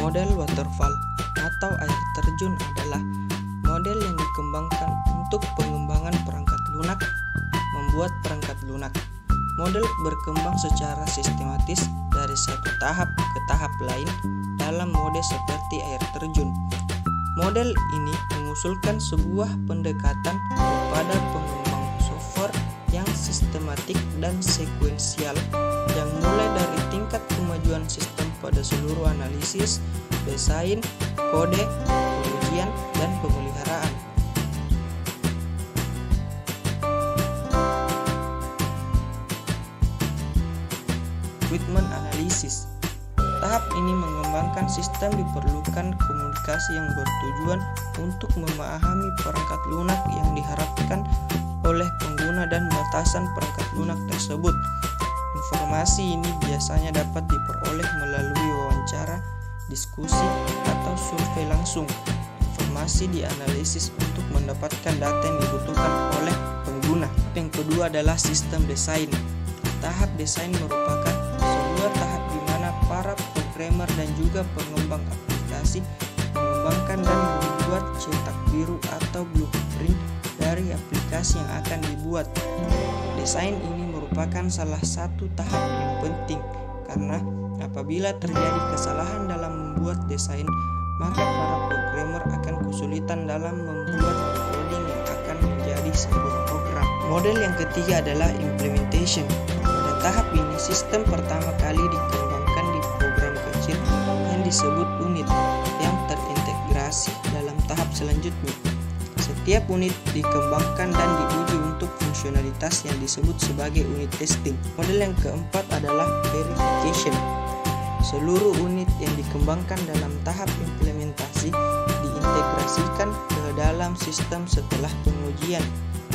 Model waterfall atau air terjun adalah model yang dikembangkan untuk pengembangan perangkat lunak. Membuat perangkat lunak, model berkembang secara sistematis dari satu tahap ke tahap lain dalam mode seperti air terjun. Model ini mengusulkan sebuah pendekatan kepada pengembang software yang sistematik dan sekuensial, yang mulai dari tingkat kemajuan sistem pada seluruh analisis, desain, kode, pengujian, dan pemeliharaan. Equipment Analysis. Tahap ini mengembangkan sistem diperlukan komunikasi yang bertujuan untuk memahami perangkat lunak yang diharapkan oleh pengguna dan batasan perangkat lunak tersebut. Informasi ini biasanya dapat diperoleh melalui wawancara, diskusi, atau survei langsung. Informasi dianalisis untuk mendapatkan data yang dibutuhkan oleh pengguna. Yang kedua adalah sistem desain. Tahap desain merupakan sebuah tahap di mana para programmer dan juga pengembang aplikasi mengembangkan dan membuat cetak biru atau blueprint dari aplikasi yang akan dibuat. Desain ini merupakan salah satu tahap yang penting karena apabila terjadi kesalahan dalam membuat desain, maka para programmer akan kesulitan dalam membuat coding yang akan menjadi sebuah program. Model yang ketiga adalah implementation. Pada tahap ini, sistem pertama kali dikembangkan di program kecil yang disebut unit yang terintegrasi dalam tahap selanjutnya. Setiap unit dikembangkan dan diuji untuk fungsionalitas yang disebut sebagai unit testing. Model yang keempat adalah verification. Seluruh unit yang dikembangkan dalam tahap implementasi diintegrasikan ke dalam sistem setelah pengujian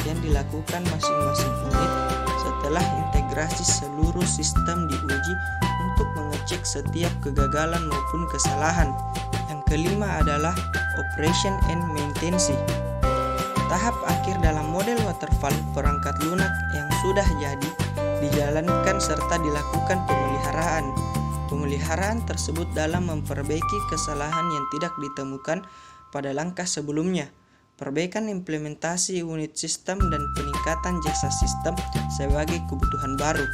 yang dilakukan masing-masing unit. Setelah integrasi, seluruh sistem diuji untuk mengecek setiap kegagalan maupun kesalahan. Yang kelima adalah operation and maintenance. Tahap akhir dalam model waterfall, perangkat lunak yang sudah jadi dijalankan serta dilakukan pemeliharaan. Pemeliharaan tersebut dalam memperbaiki kesalahan yang tidak ditemukan pada langkah sebelumnya, perbaikan implementasi unit sistem, dan peningkatan jasa sistem sebagai kebutuhan baru.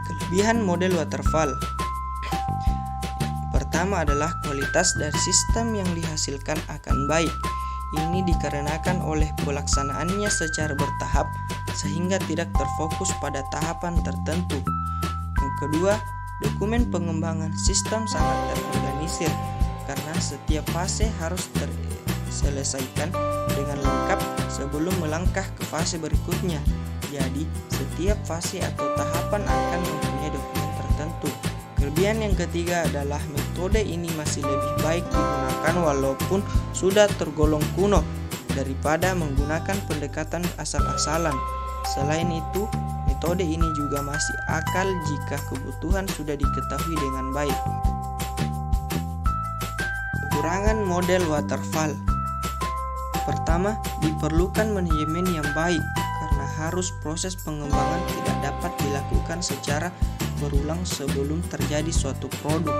Kelebihan model waterfall. Pertama adalah kualitas dari sistem yang dihasilkan akan baik. Ini dikarenakan oleh pelaksanaannya secara bertahap sehingga tidak terfokus pada tahapan tertentu. Yang kedua, dokumen pengembangan sistem sangat terorganisir karena setiap fase harus terselesaikan dengan lengkap sebelum melangkah ke fase berikutnya. Jadi, setiap fase atau tahapan akan mempunyai dokumen tertentu. Kelebihan yang ketiga adalah metode ini masih lebih baik digunakan walaupun sudah tergolong kuno daripada menggunakan pendekatan asal-asalan. Selain itu, metode ini juga masih akal jika kebutuhan sudah diketahui dengan baik. Kekurangan model waterfall. Pertama, diperlukan manajemen yang baik karena harus proses pengembangan tidak dapat dilakukan secara berulang sebelum terjadi suatu produk.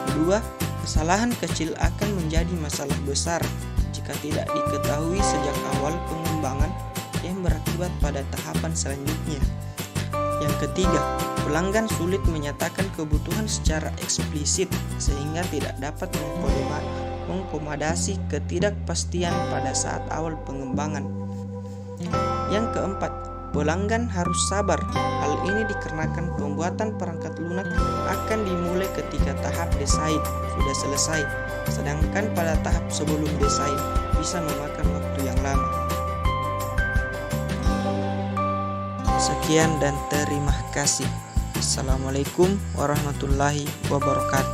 Kedua, kesalahan kecil akan menjadi masalah besar jika tidak diketahui sejak awal pengembangan yang berakibat pada tahapan selanjutnya. Yang ketiga, pelanggan sulit menyatakan kebutuhan secara eksplisit sehingga tidak dapat mengakomodasi ketidakpastian pada saat awal pengembangan. Yang keempat, pelanggan harus sabar. Hal ini dikarenakan pembuatan perangkat lunak akan dimulai ketika tahap desain sudah selesai, sedangkan pada tahap sebelum desain bisa memakan waktu yang lama. Sekian dan terima kasih. Assalamualaikum warahmatullahi wabarakatuh.